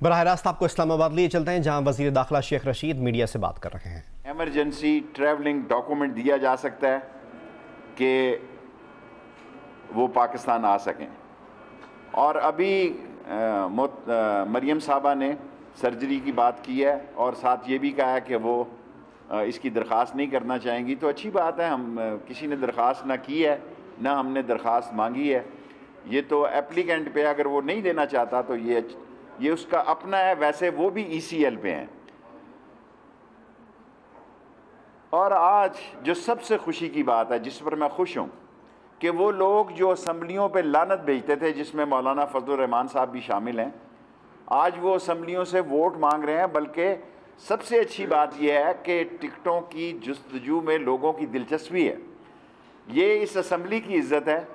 बराह रास्त आपको इस्लामाबाद लिए चलते हैं, जहां वज़ीर दाखिला शेख रशीद मीडिया से बात कर रहे हैं। एमरजेंसी ट्रैवलिंग डॉक्यूमेंट दिया जा सकता है कि वो पाकिस्तान आ सकें। और अभी मरियम साहबा ने सर्जरी की बात की है और साथ ये भी कहा है कि वो इसकी दरख्वास्त नहीं करना चाहेंगी, तो अच्छी बात है। हम किसी ने दरख्वास्त ना की है ना हमने दरख्वास्त मांगी है। ये तो एप्लीकेंट पे, अगर वो नहीं देना चाहता तो ये उसका अपना है। वैसे वो भी ECL पे हैं। और आज जो सबसे खुशी की बात है, जिस पर मैं खुश हूँ, कि वो लोग जो असम्बलियों पे लानत भेजते थे, जिसमें मौलाना फजलुर रहमान साहब भी शामिल हैं, आज वो असम्बलियों से वोट मांग रहे हैं। बल्कि सबसे अच्छी बात यह है कि टिकटों की जुस्तजू में लोगों की दिलचस्पी है। ये इस असम्बली की इज़्ज़त है,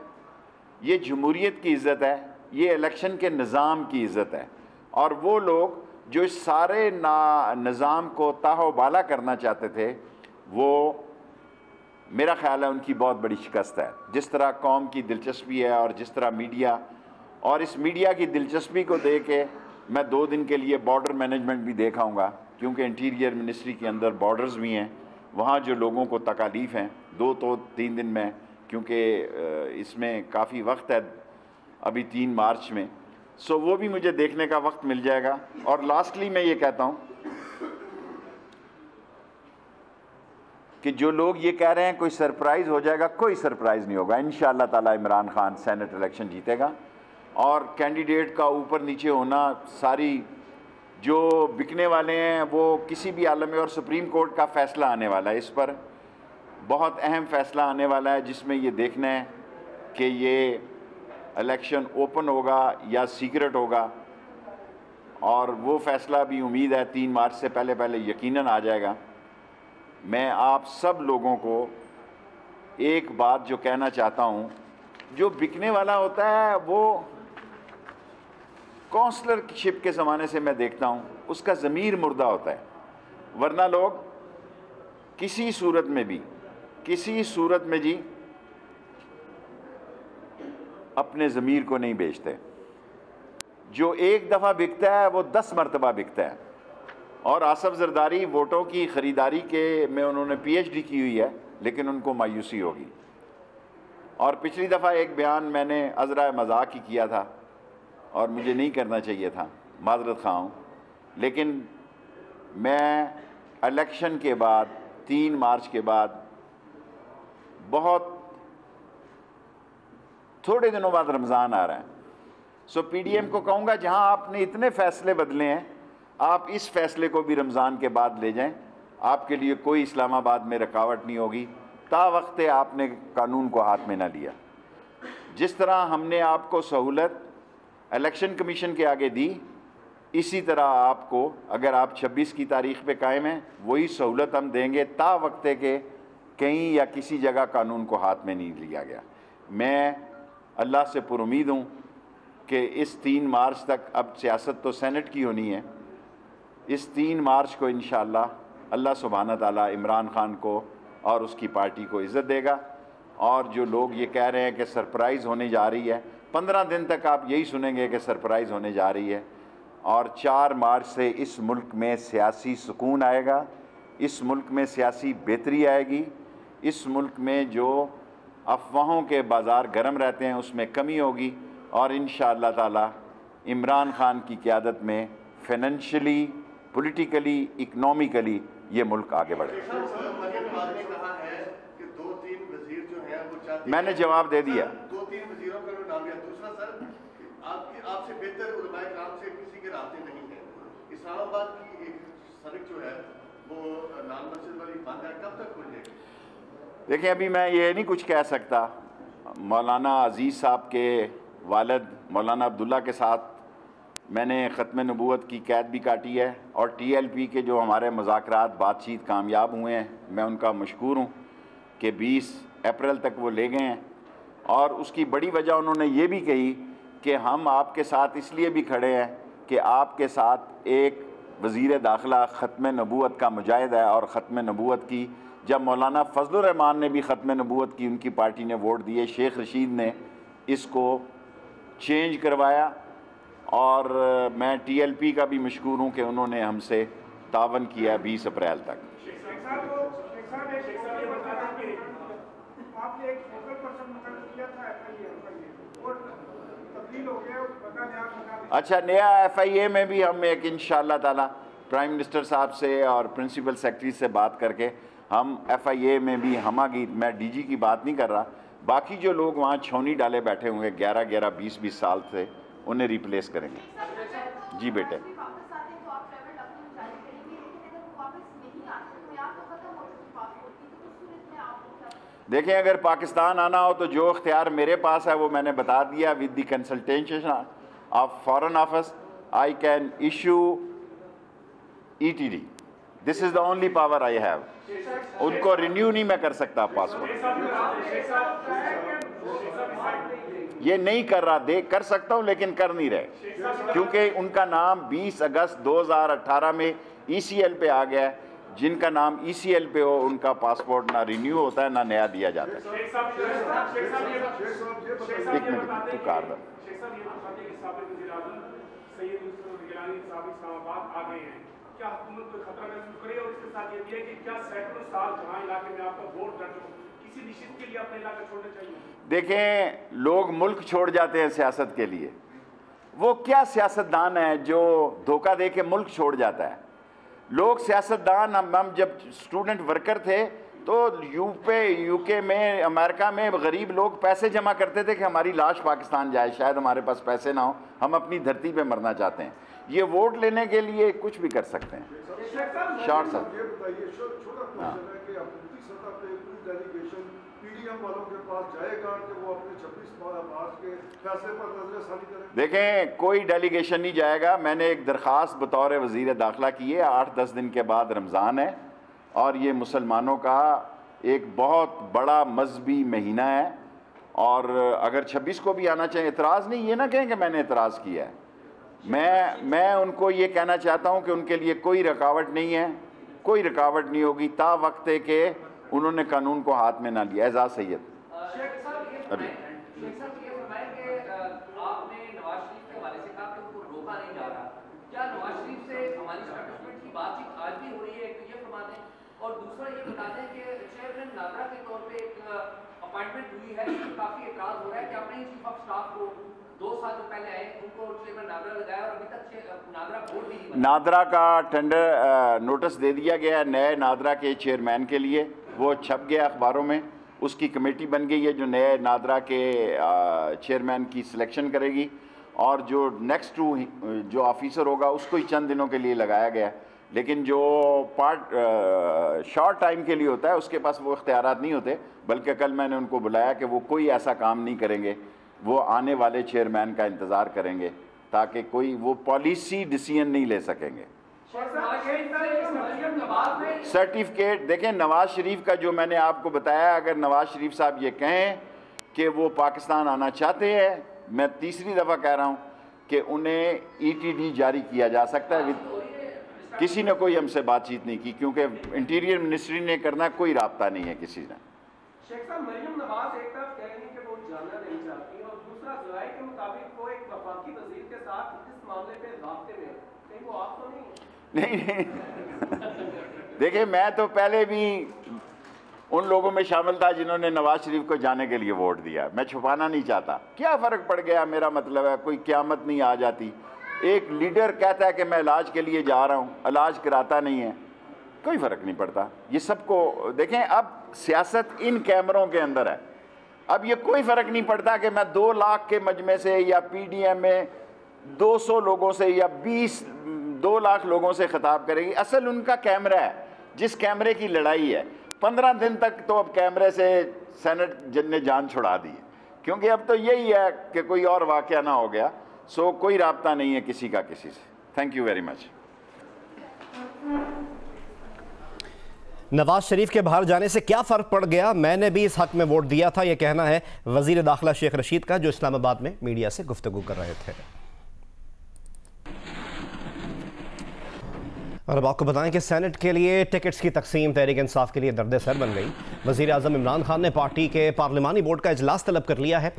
ये जमहूरियत की इज़्ज़त है, ये इलेक्शन के निज़ाम की इज़्ज़त है। और वो लोग जो इस सारे निज़ाम को ताहोबाला करना चाहते थे, वो मेरा ख्याल है उनकी बहुत बड़ी शिकस्त है। जिस तरह कौम की दिलचस्पी है और जिस तरह मीडिया, और इस मीडिया की दिलचस्पी को दे के मैं 2 दिन के लिए बॉर्डर मैनेजमेंट भी देख आऊँगा, क्योंकि इंटीरियर मिनिस्ट्री के अंदर बॉर्डर्स भी हैं। वहाँ जो लोगों को तकालीफ़ हैं 2 तो 3 दिन में, क्योंकि इसमें काफ़ी वक्त है अभी 3 मार्च में, सो वो भी मुझे देखने का वक्त मिल जाएगा। और लास्टली मैं ये कहता हूँ कि जो लोग ये कह रहे हैं कोई सरप्राइज़ हो जाएगा, कोई सरप्राइज़ नहीं होगा। इंशाअल्लाह ताला इमरान खान सेनेट इलेक्शन जीतेगा। और कैंडिडेट का ऊपर नीचे होना, सारी जो बिकने वाले हैं वो किसी भी आलम में, और सुप्रीम कोर्ट का फ़ैसला आने वाला है, इस पर बहुत अहम फ़ैसला आने वाला है, जिसमें ये देखना है कि ये इलेक्शन ओपन होगा या सीक्रेट होगा। और वो फ़ैसला भी उम्मीद है 3 मार्च से पहले पहले यकीनन आ जाएगा। मैं आप सब लोगों को एक बात जो कहना चाहता हूँ, जो बिकने वाला होता है वो काउंसलरशिप के ज़माने से मैं देखता हूँ, उसका ज़मीर मुर्दा होता है। वरना लोग किसी सूरत में जी अपने ज़मीर को नहीं बेचते। जो एक दफ़ा बिकता है वो 10 मरतबा बिकता है। और आसफ जरदारी वोटों की ख़रीदारी के में उन्होंने PhD की हुई है, लेकिन उनको मायूसी होगी। और पिछली दफ़ा एक बयान मैंने अज़रा मजाक ही किया था और मुझे नहीं करना चाहिए था, माज़रत ख़्वाह हूँ। लेकिन मैं इलेक्शन के बाद 3 मार्च के बाद बहुत थोड़े दिनों बाद रमज़ान आ रहा है, सो PDM को कहूँगा जहाँ आपने इतने फ़ैसले बदले हैं, आप इस फ़ैसले को भी रमज़ान के बाद ले जाएं। आपके लिए कोई इस्लामाबाद में रुकावट नहीं होगी, तावक्त आपने कानून को हाथ में ना लिया। जिस तरह हमने आपको सहूलत इलेक्शन कमीशन के आगे दी, इसी तरह आपको, अगर आप 26 की तारीख़ पे कायम हैं, वही सहूलत हम देंगे, तावक्त के कहीं या किसी जगह कानून को हाथ में नहीं लिया गया। मैं अल्लाह से पुरुमीद हूँ कि इस 3 मार्च तक, अब सियासत तो सेनेट की होनी है, इस 3 मार्च को इंशाअल्लाह अल्लाह सुब्हाना ताला इमरान खान को और उसकी पार्टी को इज़्ज़त देगा। और जो लोग ये कह रहे हैं कि सरप्राइज़ होने जा रही है, 15 दिन तक आप यही सुनेंगे कि सरप्राइज़ होने जा रही है। और 4 मार्च से इस मुल्क में सियासी सुकून आएगा, इस मुल्क में सियासी बेहतरी आएगी, इस मुल्क में जो अफवाहों के बाज़ार गर्म रहते हैं उसमें कमी होगी। और इंशाअल्लाह ताला इमरान खान की क़यादत में फाइनेंशियली, पॉलिटिकली, इकनॉमिकली ये मुल्क आगे बढ़ेगा। मैंने जवाब दे दिया। 2-3 वज़ीरों का नाम लिया। दूसरा सर, आपसे बेहतर उलमाए किराम से किसी के रास्ते नहीं है। इस्लामाबाद की एक सड़क जो है वो लाल मस्जिद वाली बंद है, कब तक खुलेगी? देखिए, अभी मैं ये नहीं कुछ कह सकता। मौलाना अजीज़ साहब के वालिद मौलाना अब्दुल्ला के साथ मैंने ख़त्म नबूवत की कैद भी काटी है, और TLP के जो हमारे मुज़ाकरात बातचीत कामयाब हुए हैं, मैं उनका मशकूर हूँ कि 20 अप्रैल तक वो ले गए हैं। और उसकी बड़ी वजह उन्होंने ये भी कही कि हम आपके साथ इसलिए भी खड़े हैं कि आपके साथ एक वज़ीर दाखिला ख़त्म नबूवत का मुजाहिद है। और ख़त्म नबूवत की जब मौलाना फजलुर रहमान ने भी ख़त्म नबूवत की, उनकी पार्टी ने वोट दिए, शेख रशीद ने इसको चेंज करवाया। और मैं TLP का भी मशकूर हूँ कि उन्होंने हमसे तावन किया 20 अप्रैल तक। अच्छा, नया FIA में भी हम एक इंशाअल्लाह ताला प्राइम मिनिस्टर साहब से और प्रिंसिपल सेक्रेटरी से बात करके हम FIA में भी हमागी, मैं DG की बात नहीं कर रहा, बाकी जो लोग वहाँ छौनी डाले बैठे होंगे 11-11, 20-20 साल से, उन्हें रिप्लेस करेंगे। जी बेटे। देखें, अगर पाकिस्तान आना हो तो जो इख्तियार मेरे पास है वो मैंने बता दिया। With the consultation of foreign office I can issue ETD। This is the only power I have. उनको रिन्यू नहीं मैं कर सकता पासपोर्ट, ये नहीं कर रहा, कर सकता हूं लेकिन कर नहीं रहे, क्योंकि उनका नाम 20 अगस्त 2018 में ECL पे आ गया है। जिनका नाम ECL पे हो उनका पासपोर्ट ना रिन्यू होता है ना नया दिया जाता है। एक मिनट तू कार दो। देखें, लोग मुल्क छोड़ जाते हैं सियासत के लिए। वो क्या सियासतदान है जो धोखा दे के मुल्क छोड़ जाता है? लोग सियासतदान, हम जब स्टूडेंट वर्कर थे तो UK में, अमेरिका में गरीब लोग पैसे जमा करते थे कि हमारी लाश पाकिस्तान जाए, शायद हमारे पास पैसे ना हो, हम अपनी धरती पे मरना चाहते हैं। ये वोट लेने के लिए कुछ भी कर सकते हैं। शॉर्ट सर, देखें, कोई डेलीगेशन नहीं जाएगा। मैंने एक दरख्वास्त बतौर वज़ीर दाखिला की है। 8-10 दिन के बाद रमज़ान है और ये मुसलमानों का एक बहुत बड़ा मजहबी महीना है, और अगर 26 को भी आना चाहिए, एतराज़ नहीं, ये ना कहें कि मैंने एतराज़ किया है। मैं उनको ये कहना चाहता हूँ कि उनके लिए कोई रुकावट नहीं है, कोई रुकावट नहीं होगी ता वक्त है कि उन्होंने कानून को हाथ में ना लिया। एजाज सैयद अभी और दूसरा ये बता दें कि चेयरमैन नागरा के तौर पे एक अपॉइंटमेंट हुई है, काफी एतराज हो रहा है कि आपने ही चीफ ऑफ स्टाफ को 2 साल जो पहले आए उनको चेयरमैन नागरा लगाया और अभी तक नागरा बोर्ड भी नहीं। नादरा का टेंडर नोटिस दे दिया गया है नए नादरा के चेयरमैन के लिए, वो छप गया अखबारों में। उसकी कमेटी बन गई है जो नए नादरा के चेयरमैन की सिलेक्शन करेगी, और जो नेक्स्ट जो ऑफिसर होगा उसको ही चंद दिनों के लिए लगाया गया है। लेकिन जो शॉर्ट टाइम के लिए होता है उसके पास वो इख्तियारात नहीं होते, बल्कि कल मैंने उनको बुलाया कि वो कोई ऐसा काम नहीं करेंगे, वो आने वाले चेयरमैन का इंतज़ार करेंगे ताकि कोई वो पॉलिसी डिसीजन नहीं ले सकेंगे। सर्टिफिकेट देखें, नवाज शरीफ का जो मैंने आपको बताया, अगर नवाज शरीफ साहब ये कहें कि वो पाकिस्तान आना चाहते हैं, मैं तीसरी दफ़ा कह रहा हूँ कि उन्हें ETD जारी किया जा सकता है। किसी ने कोई हमसे बातचीत नहीं की, क्योंकि इंटीरियर मिनिस्ट्री ने करना, कोई राब्ता नहीं है किसी ने। शेख साहब, मरियम नवाज एक तरफ कह रही कि वो जानना नहीं चाहती और दूसरा जराये के मुताबिक वो एक वफाकी वजीर के साथ इस मामले पे राब्ते में, कहीं वो आप तो नहीं? देखिए, मैं तो पहले भी उन लोगों में शामिल था जिन्होंने नवाज शरीफ को जाने के लिए वोट दिया। मैं छुपाना नहीं चाहता। क्या फ़र्क पड़ गया? मेरा मतलब है कोई क़यामत नहीं आ जाती। एक लीडर कहता है कि मैं इलाज के लिए जा रहा हूँ, इलाज कराता नहीं है, कोई फ़र्क नहीं पड़ता। ये सबको देखें, अब सियासत इन कैमरों के अंदर है। अब ये कोई फ़र्क नहीं पड़ता कि मैं 2 लाख के मजमे से या PDM में 200 लोगों से या 2 लाख लोगों से खिताब करेगी। असल उनका कैमरा है, जिस कैमरे की लड़ाई है। 15 दिन तक तो अब कैमरे से सेनेट ने जान छुड़ा दी, क्योंकि अब तो यही है कि कोई और वाक़या ना हो गया। सो कोई राब्ता नहीं है किसी का किसी से। Thank you very much. Nawaz Sharif के बाहर जाने से क्या फ़र्क पड़ गया? मैंने भी इस हक में वोट दिया था, यह कहना है वज़ीर दाखिला शेख रशीद का, जो इस्लामाबाद में मीडिया से गुफ्तगू कर रहे थे। और अब आपको बताएं कि सेनेट के लिए टिकट्स की तकसीम तहरीक इंसाफ के लिए दर्द सर बन गई। वज़ीर आज़म इमरान खान ने पार्टी के पार्लिमानी बोर्ड का इजलास तलब कर लिया है।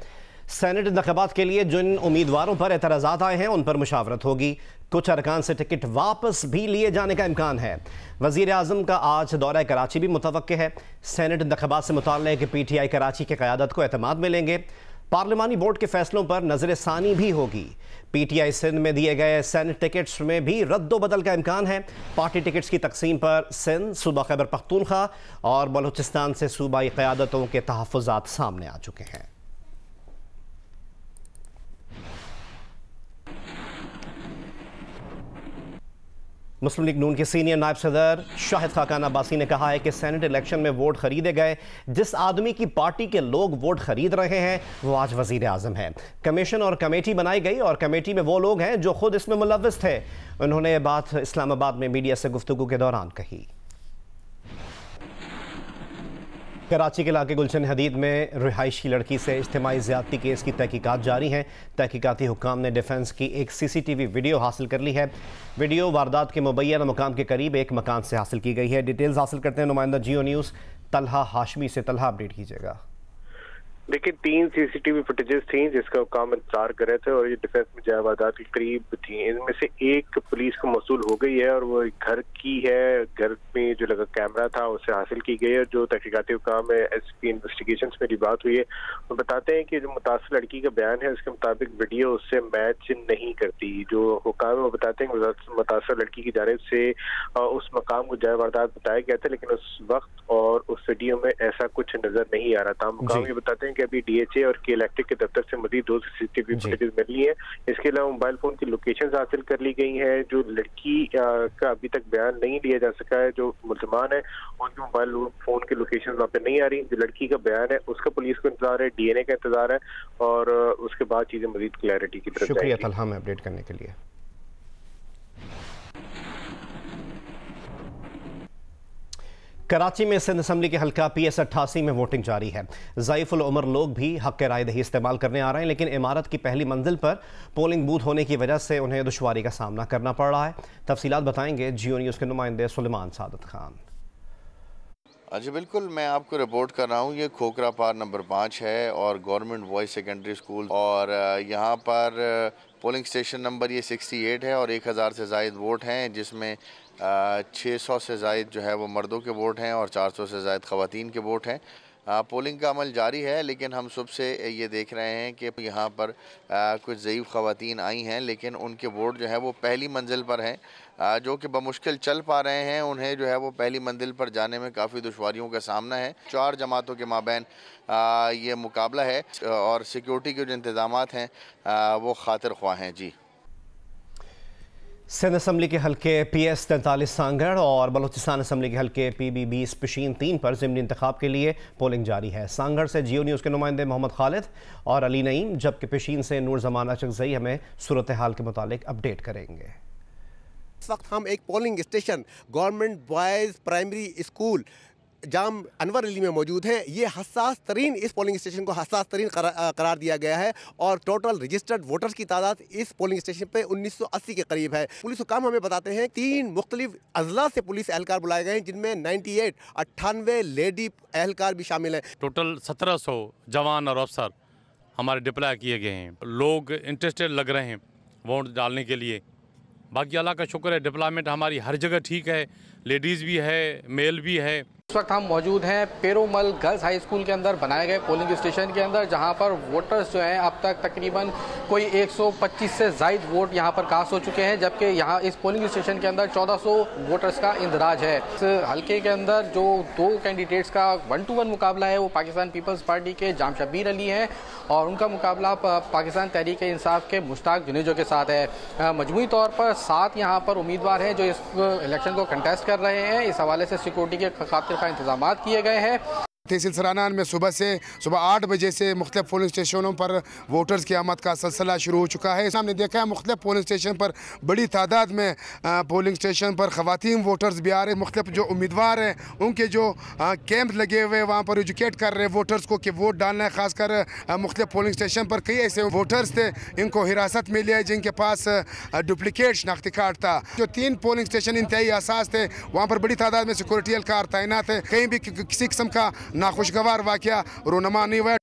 सेनेट इंतखाबात के लिए जिन उम्मीदवारों पर एतराज़ात आए हैं उन पर मुशावरत होगी। कुछ अरकान से टिकट वापस भी लिए जाने का इम्कान है। वज़ीर आज़म का आज दौरा कराची भी मुतवक्के है। सेनेट इंतखाबात से मुताल्लिक़ PTI कराची की क़यादत को एतमाद मिलेंगे। पार्लिमानी बोर्ड के फैसलों पर नजर सानी भी होगी। PTI सिंध में दिए गए सेनेट टिकट्स में भी रद्दो बदल का इम्कान है। पार्टी टिकट्स की तकसीम पर सिंध, सूबा खैबर पख्तूनख्वा और बलूचिस्तान से सूबाई क़यादतों के तहफ़्फ़ुज़ात सामने आ चुके हैं। मुस्लिम लीग नून के सीनियर नायब सदर शाहिद खाकान अब्बासी ने कहा है कि सेनेट इलेक्शन में वोट खरीदे गए। जिस आदमी की पार्टी के लोग वोट खरीद रहे हैं वो आज वजीर आज़म है। कमीशन और कमेटी बनाई गई और कमेटी में वो लोग हैं जो खुद इसमें मुलव्विस थे। उन्होंने ये बात इस्लामाबाद में मीडिया से गुफ्तगू के दौरान कही। कराची के इलाके गुलशन हदीद में रिहायशी लड़की से इज्तिमाई ज़्यादती केस की तहकीकात जारी हैं। तहकीकाती हुक्काम ने डिफेंस की एक CCTV वीडियो हासिल कर ली है। वीडियो वारदात के मुबैना मकाम के करीब एक मकान से हासिल की गई है। डिटेल्स हासिल करते हैं नुमाइंदा जियो न्यूज़ तलहा हाशमी से। तलहा, अपडेट कीजिएगा। देखिए, 3 CCTV फुटेजेस थी जिसका काम इंतजार कर रहे थे और ये डिफेंस में जय वारदात के करीब थी। इनमें से एक पुलिस को मौसूल हो गई है और वो घर की है। घर में जो लगा कैमरा था उससे हासिल की गई है। जो तहकीकाती काम है SP इन्वेस्टिगेशंस में बात हुई है वो बताते हैं कि जो मुतासिर लड़की का बयान है उसके मुताबिक वीडियो उससे मैच नहीं करती। जो हुक्काम है वो बताते हैं कि मुतासिर लड़की की जानिब से उस मकाम को जय वारदात बताया गया था, लेकिन उस वक्त और उस वीडियो में ऐसा कुछ नजर नहीं आ रहा था। मुकाम ये बताते हैं कि अभी DHA और के इलेक्ट्रिक के दफ्तर से मजीद 2 CCTV फुटेज मिली है। इसके अलावा मोबाइल फोन की लोकेशन हासिल कर ली गई है। जो लड़की का अभी तक बयान नहीं लिया जा सका है, जो मुल्ज़मान है उनके मोबाइल फोन की लोकेशन वहाँ पे नहीं आ रही। जो लड़की का बयान है उसका पुलिस को इंतजार है, DNA का इंतजार है और उसके बाद चीजें मजीद क्लैरिटी की तरफ। शुक्रिया तलहा में अपडेट करने के लिए। कराची में सिंध असम्बली के हल्का PS 88 में वोटिंग जारी है। ज़ईफ़ुल उम्र लोग भी हक़ के राय दही इस्तेमाल करने आ रहे हैं, लेकिन इमारत की पहली मंजिल पर पोलिंग बूथ होने की वजह से उन्हें दुश्वारी का सामना करना पड़ रहा है। तफसीलात बताएंगे जियो न्यूज़ के नुमाइंदे सुलेमान सादत खान। जी बिल्कुल, मैं आपको रिपोर्ट कर रहा हूँ। ये खोखरा पार नंबर 5 है और गवर्नमेंट बॉयज़ सेकेंडरी स्कूल, और यहाँ पर पोलिंग स्टेशन नंबर ये 68 है और 1000 से ज़ायद वोट हैं, जिसमें 600 से ज़ायद जो है वो मर्दों के वोट हैं और 400 से ज़ायद ख़वातीन के वोट हैं। पोलिंग का अमल जारी है, लेकिन हम सुबह से ये देख रहे हैं कि यहाँ पर कुछ ज़ईफ़ ख़वातीन आई हैं, लेकिन उनके वोट जो है वो पहली मंजिल पर हैं। जो कि बमुश्किल चल पा रहे हैं, उन्हें जो है वो पहली मंजिल पर जाने में काफ़ी दुश्वारियों का सामना है। 4 जमातों के माबैन ये मुकाबला है और सिक्योरिटी के जो इंतज़ामात हैं वो खातिर ख्वाह हैं। जी, सिंध असम्बली के हल्के PS 43 सांगड़ और बलूचिस्तान असम्बली के हल्के PB 20 पिशीन 3 पर ज़िमनी इंतखाब के लिए पोलिंग जारी है। सांगड़ से जियो न्यूज़ के नुमाइंदे मोहम्मद खालिद और अली नईम, जबकि पिशीन से नूर जमान अचकज़ई हमें सूरत हाल के मुतालिक अपडेट करेंगे। इस वक्त हम एक polling station government boys primary school Jam Anwar Ali में मौजूद हैं। ये हसास तरीन, इस पोलिंग स्टेशन को हसास तरीन करार दिया गया है और टोटल रजिस्टर्ड वोटर्स की तादाद इस पोलिंग स्टेशन पे 1980 के करीब है। पुलिस हुकाम हमें बताते हैं 3 मुख्तलिफ अजला से पुलिस एहलकार बुलाए गए हैं, जिनमें 98 लेडी एहलकार भी शामिल हैं। टोटल 1700 जवान और अफसर हमारे डिप्लॉय किए गए हैं। लोग इंटरेस्टेड लग रहे हैं वोट डालने के लिए। बाकी अल्लाह का शुक्र है, डिप्लॉयमेंट हमारी हर जगह ठीक है, लेडीज़ भी है, मेल भी है। इस वक्त हम मौजूद हैं पेरोमल गर्ल्स हाई स्कूल के अंदर बनाए गए पोलिंग स्टेशन के अंदर, जहां पर वोटर्स जो हैं अब तक तकरीबन कोई 125 से ज़ायद वोट यहां पर कास्ट हो चुके हैं, जबकि यहां इस पोलिंग स्टेशन के अंदर 1400 वोटर्स का इंदराज है। इस हल्के के अंदर जो 2 कैंडिडेट्स का 1-to-1 मुकाबला है वो पाकिस्तान पीपल्स पार्टी के जाम शब्बीर अली हैं और उनका मुकाबला पाकिस्तान तहरीक इंसाफ के मुश्ताक जुनेजो के साथ है। मजमूई तौर पर 7 यहाँ पर उम्मीदवार हैं जो इस इलेक्शन को कंटेस्ट कर रहे हैं। इस हवाले से सिक्योरिटी के खातिर का इंतजाम किए गए हैं। तहसील सराना में सुबह 8 बजे से मुख्तलिफ पोलिंग स्टेशनों पर वोटर्स की आमद का सिलसिला शुरू हो चुका है। हमने देखा है मुख्तलिफ पोलिंग स्टेशन पर बड़ी तादाद में पोलिंग स्टेशन पर ख़वातीन वोटर्स भी आ रहे हैं। मुख्तलिफ जो उम्मीदवार हैं उनके जो कैंप लगे हुए वहाँ पर एजुकेट कर रहे हैं वोटर्स को कि वोट डालना है। ख़ासकर मुख्तलिफ पोलिंग स्टेशन पर कई ऐसे वोटर्स थे इनको हिरासत में लिया है जिनके पास डुप्लीकेट शनाख्ती कार्ड था। जो 3 पोलिंग स्टेशन इंतहाई हसास थे, वहाँ पर बड़ी तादाद में सिक्योरिटी एहलकार तैनात है। कहीं भी किसी किस्म का नाखुशगवार वाक़या रोनमा नहीं हुआ।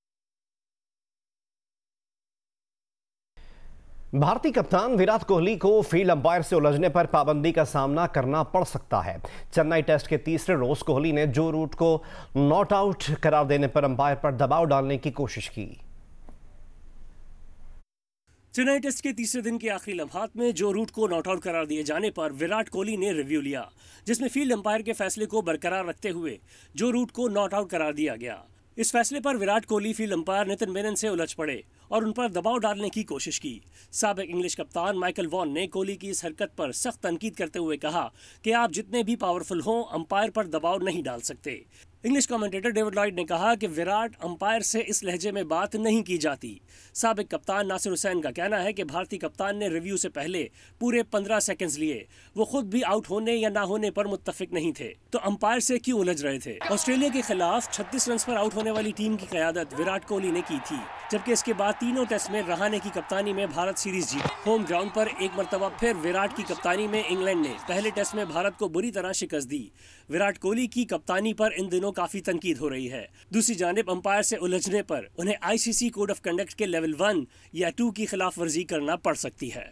भारतीय कप्तान विराट कोहली को फील्ड अंपायर से उलझने पर पाबंदी का सामना करना पड़ सकता है। चेन्नई टेस्ट के तीसरे रोज कोहली ने जो रूट को नॉट आउट करार देने पर अंपायर पर दबाव डालने की कोशिश की। चेन्नई टेस्ट के तीसरे दिन के आखिरी लम्हात में जो रूट को नॉट आउट करार दिए जाने पर विराट कोहली ने रिव्यू लिया, जिसमें फील्ड अंपायर के फैसले को बरकरार रखते हुए जो रूट को नॉट आउट करार दिया गया। इस फैसले पर विराट कोहली फील्ड अंपायर नितिन मेनन से उलझ पड़े और उन पर दबाव डालने की कोशिश की। साबिक इंग्लिश कप्तान माइकल वॉन ने कोहली की इस हरकत पर सख्त तनकीद करते हुए कहा कि आप जितने भी पावरफुल हों, अंपायर पर दबाव नहीं डाल सकते। इंग्लिश कमेंटेटर डेविड लॉयड ने कहा कि विराट अंपायर से इस लहजे में बात नहीं की जाती। साबिक कप्तान नासिर हुसैन का कहना है कि भारतीय कप्तान ने रिव्यू से पहले पूरे 15 सेकंड्स लिए। वो खुद भी आउट होने या ना होने पर मुत्तफिक नहीं थे, तो अंपायर से क्यों उलझ रहे थे। ऑस्ट्रेलिया के खिलाफ 36 रन पर आउट होने वाली टीम की क़यादत विराट कोहली ने की थी, जबकि इसके बाद तीनों टेस्ट में रहाणे की कप्तानी में भारत सीरीज जीती। होम ग्राउंड पर एक मरतबा फिर विराट की कप्तानी में इंग्लैंड ने पहले टेस्ट में भारत को बुरी तरह शिकस्त दी। विराट कोहली की कप्तानी पर इन दिनों काफी तनकीद हो रही है। दूसरी जानिब अंपायर से उलझने पर उन्हें आईसीसी कोड ऑफ कंडक्ट के लेवल 1 या 2 की खिलाफ वर्जी करना पड़ सकती है।